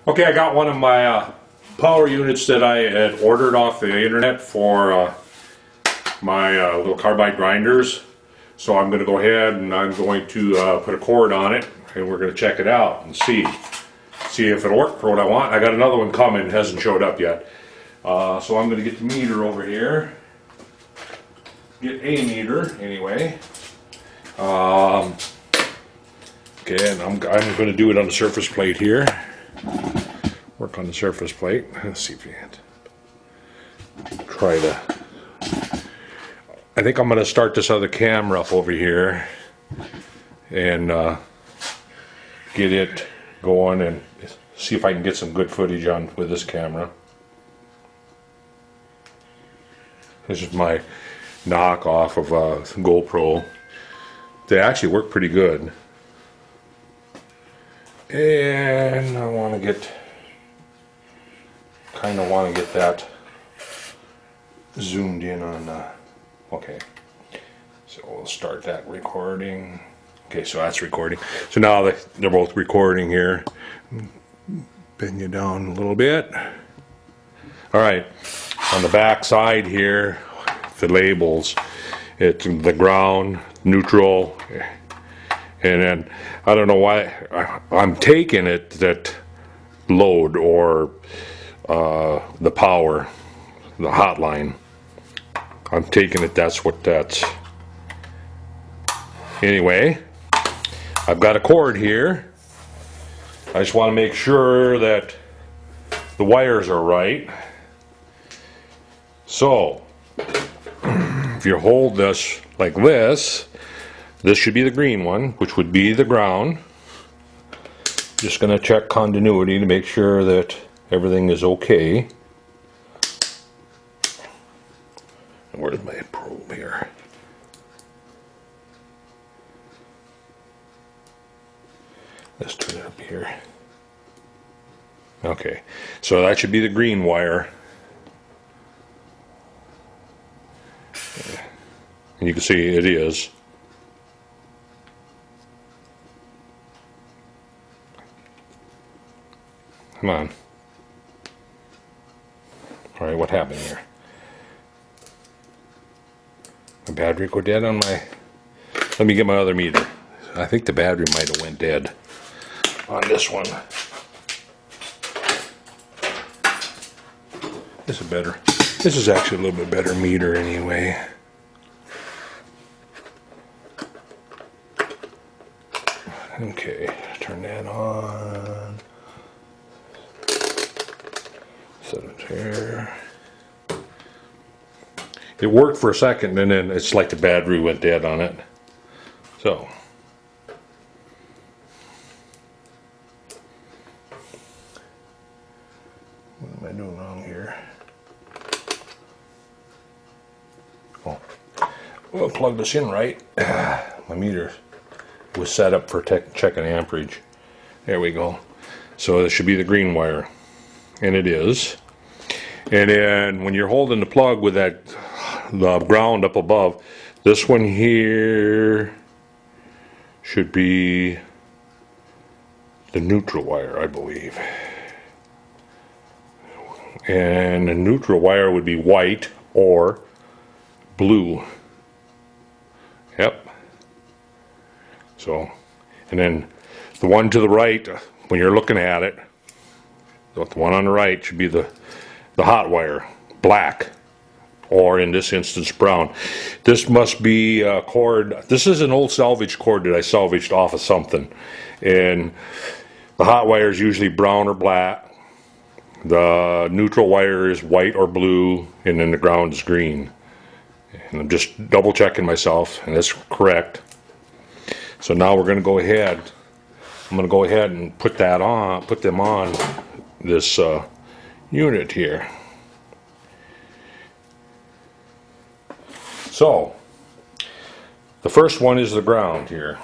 Okay, I got one of my power units that I had ordered off the internet for my little carbide grinders. So I'm going to go ahead and I'm going to put a cord on it, and we're going to check it out and see if it'll work for what I want. I got another one coming, it hasn't showed up yet. So I'm going to get the meter over here. Get a meter anyway. Okay, and I'm going to do it on the surface plate here. Work on the surface plate. Let's see if you can try to. I think I'm going to start this other camera up over here and get it going and see if I can get some good footage on with this camera. This is my knockoff of GoPro. They actually work pretty good. And I want to get, that zoomed in on, okay. So we'll start that recording. Okay, so that's recording. So now they're both recording here. Bend you down a little bit. All right, on the back side here, the labels, it's the ground, neutral, and then I don't know why I'm taking it that load or the power, the hotline. I'm taking it that's what that's. Anyway, I've got a cord here. I just want to make sure that the wires are right. So if you hold this like this, this should be the green one, which would be the ground. Just going to check continuity to make sure that everything is okay. Where's my probe here? Let's turn it up here. Okay, so that should be the green wire. And you can see it is. Come on. Alright, what happened here? The battery go dead on my... Let me get my other meter. I think the battery might have went dead on this one. This is better. This is actually a little bit better meter anyway. Okay, turn that on. Set it here. It worked for a second and then it's like the battery went dead on it. So what am I doing wrong here? Oh, we'll plug this in right. My meter was set up for checking amperage. There we go. So this should be the green wire, and it is. And then when you're holding the plug with the ground up above, this one here should be the neutral wire, I believe. And the neutral wire would be white or blue. Yep. So, and then the one to the right, when you're looking at it, the one on the right should be the hot wire, black, or in this instance brown. This must be a cord. This is an old salvage cord that I salvaged off of something, and the hot wire is usually brown or black. The neutral wire is white or blue, and then the ground is green. And I'm just double checking myself, and that's correct. So now we're going to go ahead. I'm going to go ahead and put them on this unit here. So the first one is the ground here,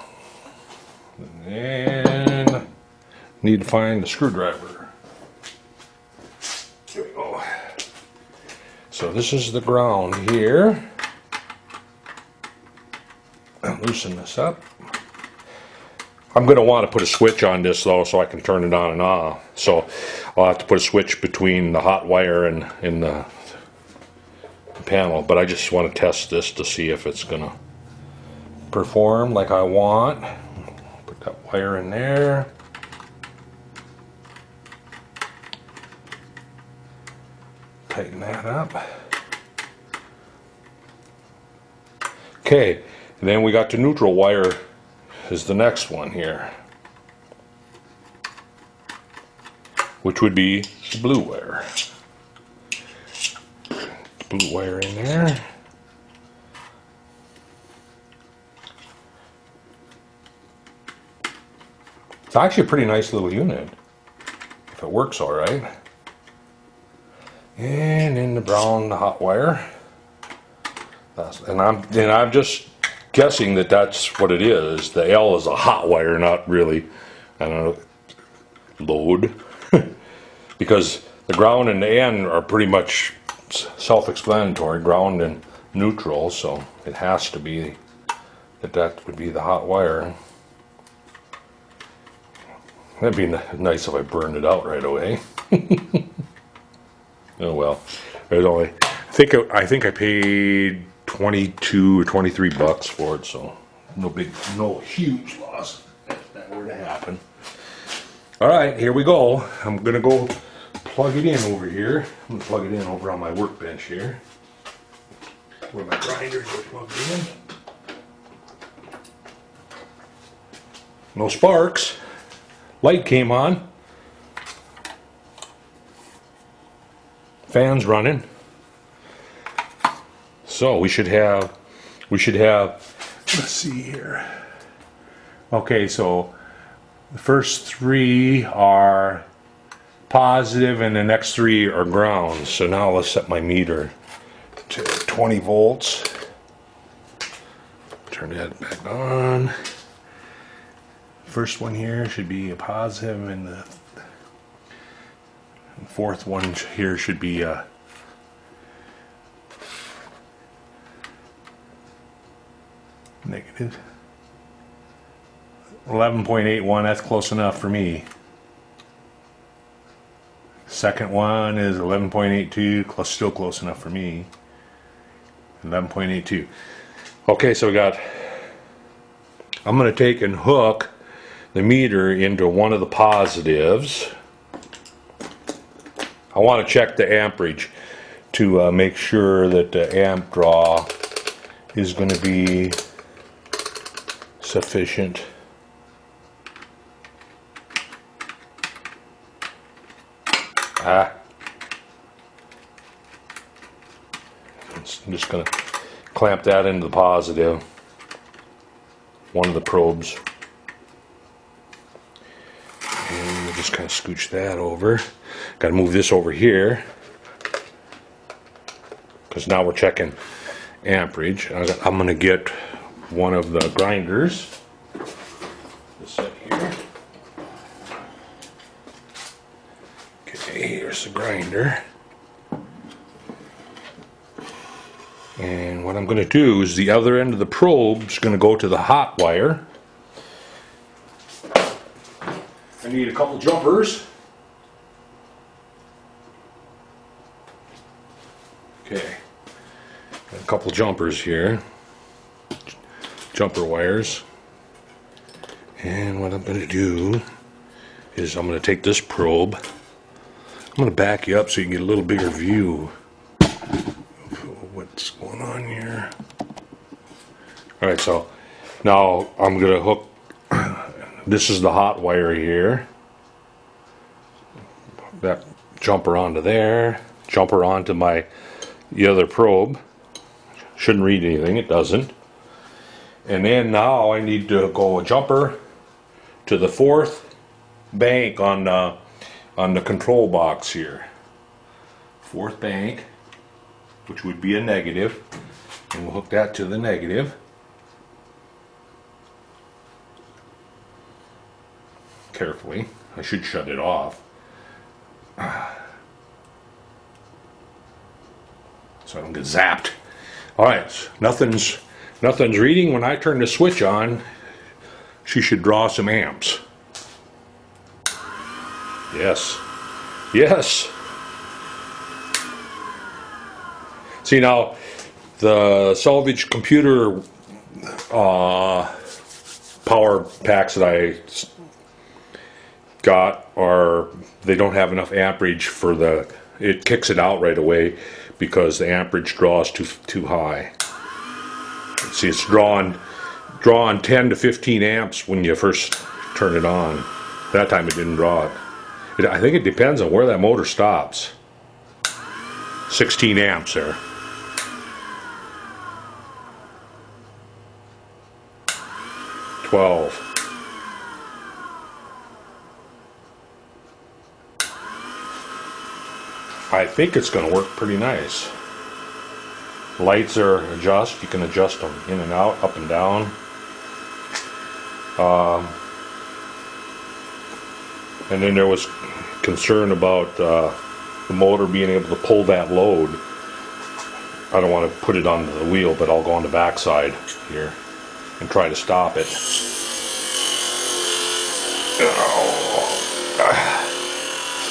and need to find the screwdriver. Here we go. So this is the ground here. I'll loosen this up. I'm going to want to put a switch on this though, so I can turn it on and off. So I'll have to put a switch between the hot wire and the panel. But I just want to test this to see if it's going to perform like I want. Put that wire in there. Tighten that up. Okay, and then we got the neutral wire is the next one here, which would be the blue wire. Blue wire in there. It's actually a pretty nice little unit if it works all right. And in the brown, the hot wire. And I'm just guessing that that's what it is. The L is a hot wire, not really, I don't know, load. Because the ground and the N are pretty much self-explanatory, ground and neutral, so it has to be that would be the hot wire. That'd be nice if I burned it out right away. Oh well. There's only, I think I paid 22 or 23 bucks for it, so no huge loss if that were to happen. All right, here we go. I'm gonna go plug it in over here. I'm gonna plug it in over on my workbench here, where my grinders are plugged in. No sparks. Light came on. Fans running. So we should have, let's see here. Okay, so the first three are positive and the next three are ground. So now let's set my meter to 20 volts. Turn that back on. First one here should be a positive, and the fourth one here should be a negative. 11.81, that's close enough for me. Second one is 11.82, still close enough for me. 11.82. Okay, so we got, I'm going to take and hook the meter into one of the positives. I want to check the amperage to make sure that the amp draw is going to be sufficient. I'm just going to clamp that into the positive, one of the probes. And we'll just kind of scooch that over. Got to move this over here, because now we're checking amperage. I'm going to get one of the grinders. This set here. Okay, here's the grinder. And what I'm going to do is the other end of the probe is going to go to the hot wire. I need a couple jumpers. Okay, got a couple jumpers here, jumper wires. And what I'm going to do is I'm going to take this probe. I'm going to back you up so you can get a little bigger view of what's going on here. Alright, so now I'm going to hook, this is the hot wire here. That jumper onto there, jumper onto the other probe. Shouldn't read anything, it doesn't. And then now I need to go a jumper to the fourth bank on the control box here. Fourth bank, which would be a negative, and we'll hook that to the negative. Carefully, I should shut it off. So I don't get zapped. Alright, nothing's reading. When I turn the switch on, she should draw some amps. Yes. Yes. See, now the salvage computer power packs that I got they don't have enough amperage for it kicks it out right away because the amperage draws too high. See, it's drawing 10 to 15 amps when you first turn it on. That time it didn't draw it. I think it depends on where that motor stops. 16 amps there. 12. I think it's going to work pretty nice. Lights are you can adjust them in and out, up and down. And then there was concern about the motor being able to pull that load. I don't want to put it on the wheel, but I'll go on the back side here and try to stop it.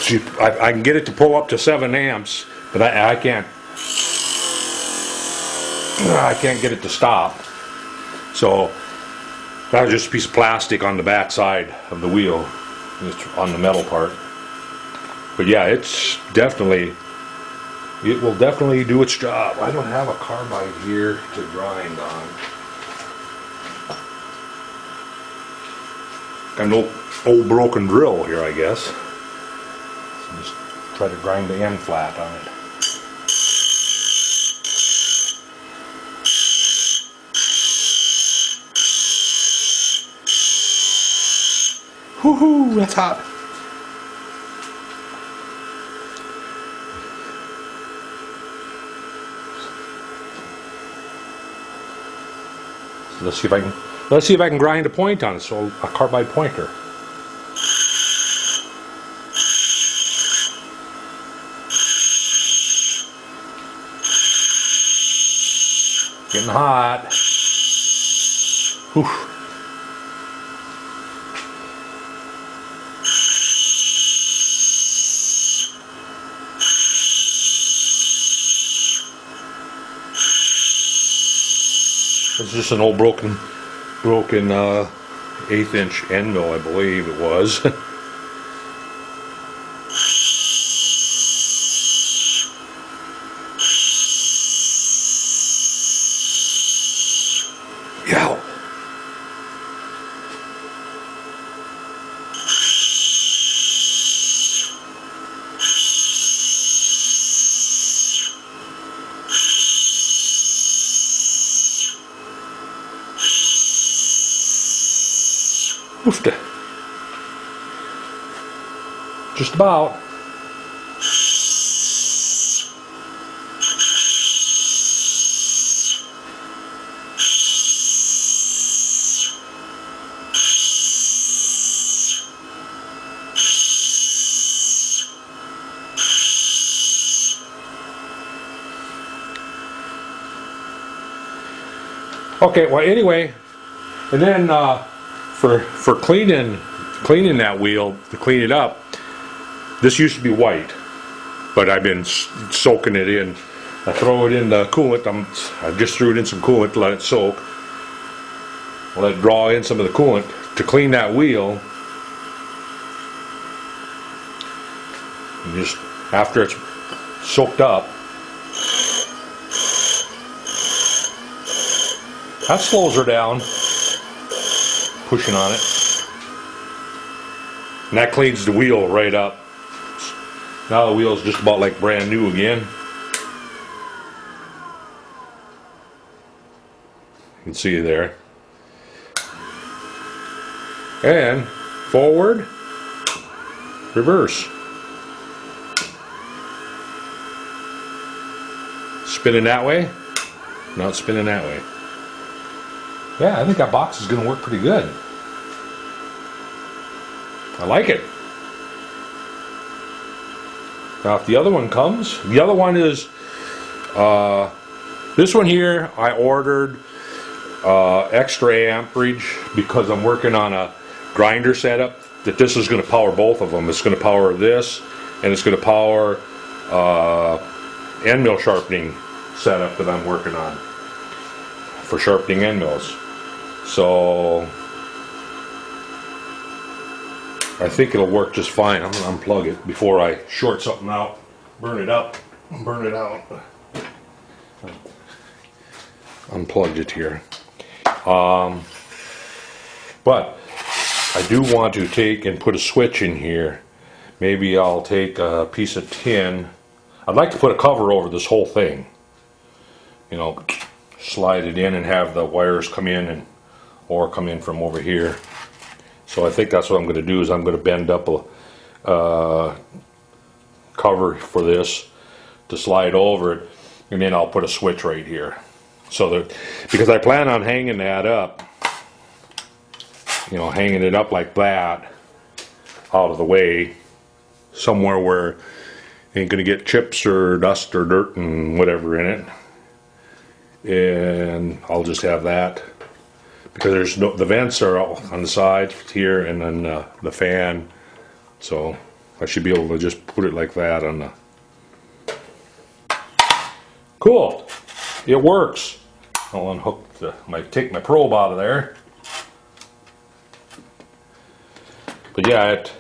See, I can get it to pull up to 7 amps, but I can't get it to stop. So that was just a piece of plastic on the back side of the wheel, just on the metal part. But yeah, it will definitely do its job. I don't have a carbide here to grind on. Got an old broken drill here, I guess. So just try to grind the end flat on it. Woohoo, that's hot. So let's see if I can grind a point on it. So a carbide pointer. Getting hot. Whew. It's just an old broken 1/8" end mill, I believe it was. Yeah. Oofta. Just about. Okay, well anyway, and then for cleaning that wheel, to clean it up, this used to be white, but I've been soaking it in. I throw it in the coolant. I just threw it in some coolant to let it soak. Let it draw in some of the coolant to clean that wheel. And just after it's soaked up, that slows her down, pushing on it. And that cleans the wheel right up. Now the wheel's just about like brand new again. You can see there. And forward, reverse. Spinning that way, now it's spinning that way. Yeah, I think that box is going to work pretty good. I like it. Now if the other one comes, the other one is, this one here I ordered extra amperage because I'm working on a grinder setup that this is going to power both of them. It's going to power this, and it's going to power end mill sharpening setup that I'm working on for sharpening end mills. So I think it'll work just fine. I'm going to unplug it before I short something out, burn it up, burn it out. Unplugged it here. But I do want to take and put a switch in here. Maybe I'll take a piece of tin. I'd like to put a cover over this whole thing. You know, slide it in and have the wires come in or come in from over here. So I think that's what I'm going to do, is I'm going to bend up a cover for this to slide over it, and then I'll put a switch right here. So that, because I plan on hanging that up, you know, hanging it up like that out of the way, somewhere where it ain't going to get chips or dust or dirt and whatever in it. And I'll just have that, because there's no, the vents are all on the side here, and then the fan, so I should be able to just put it like that on the. Cool, it works. I'll unhook take my probe out of there. But yeah, it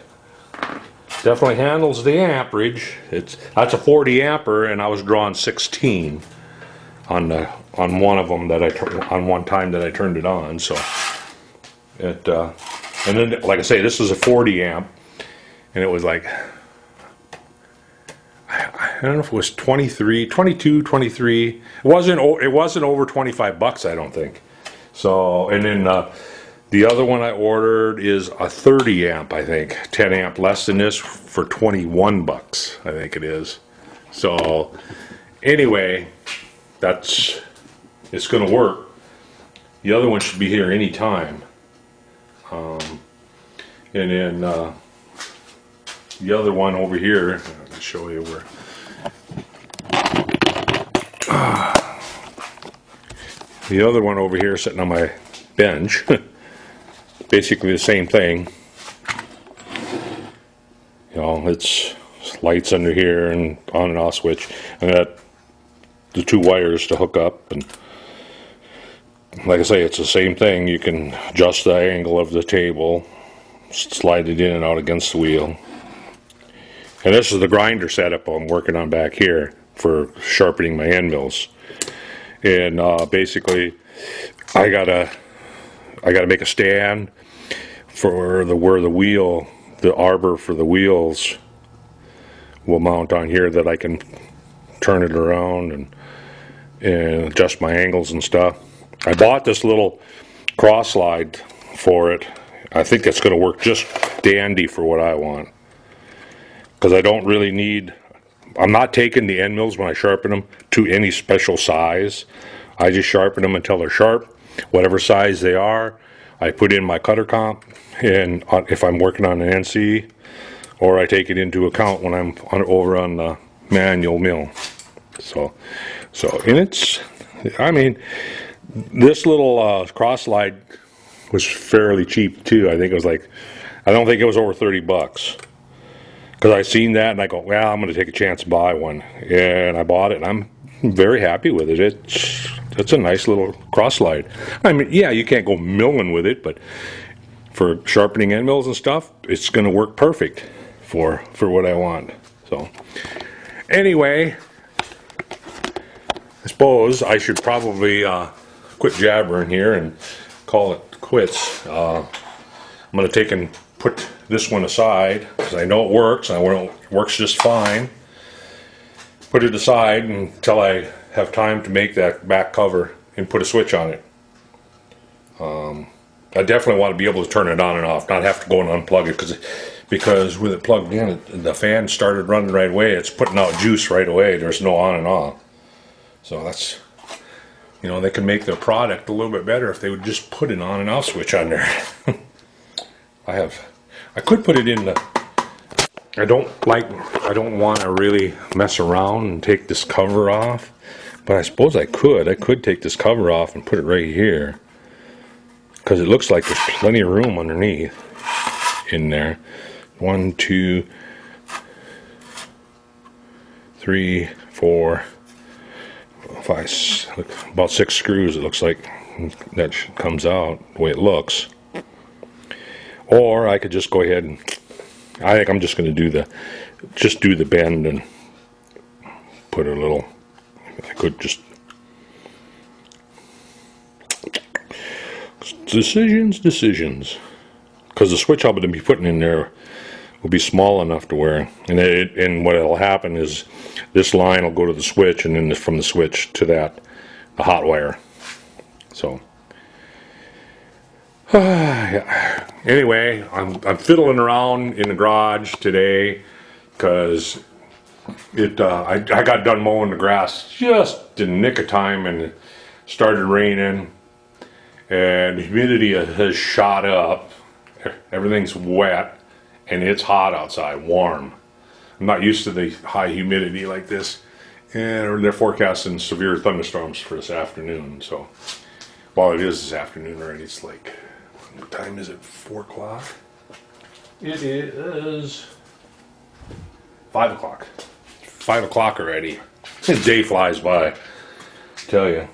definitely handles the amperage. That's a 40 ampere, and I was drawing 16 on one of them on one time that I turned it on. So it and then, like I say, this is a 40 amp, and it was like, I don't know if it was 22, 23. It wasn't over 25 bucks, I don't think. So, and then the other one I ordered is a 30 amp, I think, 10 amp less than this, for 21 bucks, I think it is. So anyway, it's going to work. The other one should be here any time. And then the other one over here, I'll show you where. The other one over here sitting on my bench, basically the same thing. You know, it's lights under here and on and off switch, and that the two wires to hook up, and like I say, it's the same thing. You can adjust the angle of the table, slide it in and out against the wheel. And this is the grinder setup I'm working on back here for sharpening my end mills. And basically, I gotta make a stand for where the wheel, the arbor for the wheels will mount on here, that I can turn it around and adjust my angles and stuff. I bought this little cross slide for it. I think that's going to work just dandy for what I want, because I don't really need. I'm not taking the end mills when I sharpen them to any special size. I just sharpen them until they're sharp, whatever size they are. I put in my cutter comp, and if I'm working on an NC, or I take it into account when I'm over on the manual mill. So, and it's, I mean, this little cross slide was fairly cheap too. I think it was like, I don't think it was over 30 bucks. Because I seen that and I go, well, I'm going to take a chance and buy one. And I bought it, and I'm very happy with it. It's a nice little cross slide. I mean, yeah, you can't go milling with it, but for sharpening end mills and stuff, it's going to work perfect for what I want. So anyway, I suppose I should probably quit jabbering here and call it quits. I'm going to take and put this one aside, because I know it works. I know it works just fine. Put it aside until I have time to make that back cover and put a switch on it. I definitely want to be able to turn it on and off, not have to go and unplug it, because with it plugged in, the fan started running right away. It's putting out juice right away. There's no on and off. So that's, you know, they can make their product a little bit better if they would just put an on and off switch on there. I could put it in the, I don't want to really mess around and take this cover off, but I suppose I could take this cover off and put it right here. because it looks like there's plenty of room underneath in there. 1, 2, 3, 4, 5, about 6 screws it looks like that comes out the way it looks. Or I could just go ahead and, I think I'm just going to do the bend and put a little, I could just, decisions, because the switch I'm going to be putting in there will be small enough to where, and what will happen is this line will go to the switch, and then from the switch to the hot wire. So anyway, I'm fiddling around in the garage today because I got done mowing the grass just in the nick of time, and it started raining, and the humidity has shot up. Everything's wet, and it's hot outside, warm. I'm not used to the high humidity like this, and they're forecasting severe thunderstorms for this afternoon. So, well, it is this afternoon already. It's like, what time is it? 4 o'clock? It is 5 o'clock. 5 o'clock already. The day flies by, I tell you.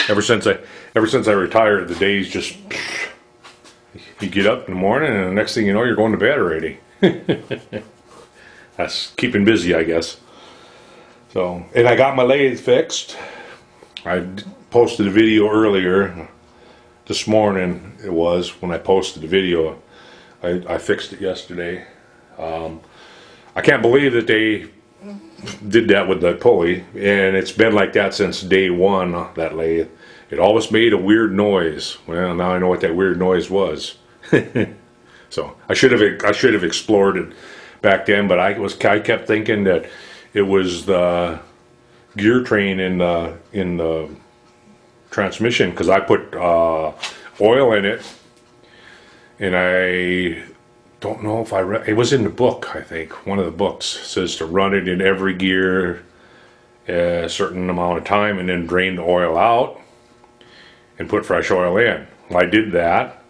Ever since I retired, the days just, you get up in the morning and the next thing you know, you're going to bed already. That's keeping busy, I guess. So, and I got my lathe fixed. I posted a video earlier this morning. It was when I posted the video. I fixed it yesterday. I can't believe that they did that with the pulley, and it's been like that since day one. That lathe, it always made a weird noise. Well, now I know what that weird noise was. So I should have explored it back then, but I kept thinking that it was the gear train in the transmission, because I put oil in it, and I don't know if I read, it was in the book, I think one of the books says to run it in every gear a certain amount of time and then drain the oil out and put fresh oil in. Well, I did that,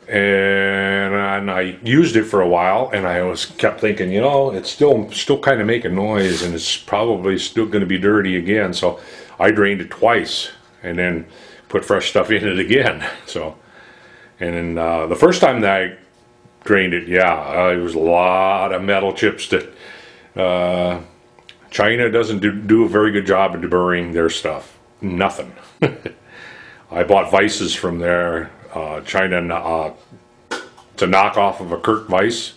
and I used it for a while, and I kept thinking, you know, it's still kind of making noise, and it's probably still going to be dirty again. So I drained it twice and then put fresh stuff in it again. So, and then the first time that I drained it, yeah, there was a lot of metal chips that China doesn't do a very good job of deburring their stuff. Nothing. I bought vices from there. China, it's a knockoff of a Kirk vise.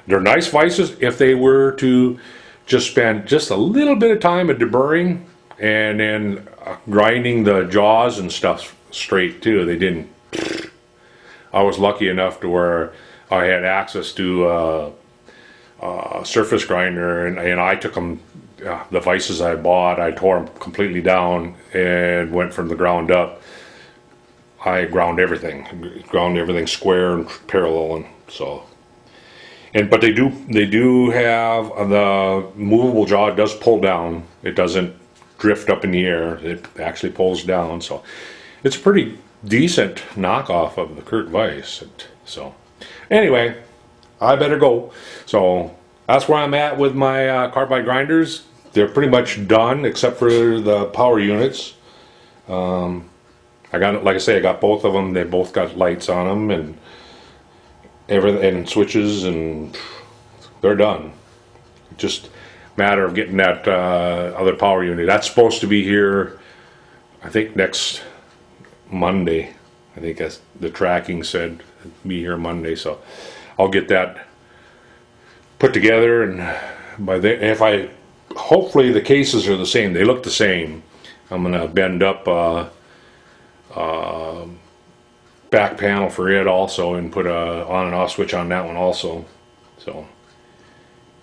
They're nice vices if they were to just spend just a little bit of time at deburring and then grinding the jaws and stuff straight too. They didn't. I was lucky enough to where I had access to a surface grinder, and I took them, the vices I bought, I tore them completely down and went from the ground up. I ground everything square and parallel, and so. But they do have the movable jaw. It does pull down. It doesn't drift up in the air. It actually pulls down. So it's a pretty decent knockoff of the Kirk vise. So anyway, I better go. So that's where I'm at with my carbide grinders. They're pretty much done except for the power units. I got, like I say, I got both of them. They both got lights on them and everything, and switches, and they're done. Just a matter of getting that other power unit. That's supposed to be here, I think, next Monday. I think that's the tracking said be here Monday. So I'll get that put together, and by then, hopefully the cases are the same. They look the same. I'm gonna bend up back panel for it also, and put a on and off switch on that one also. So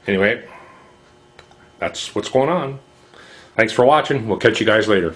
anyway, that's what's going on. Thanks for watching. We'll catch you guys later.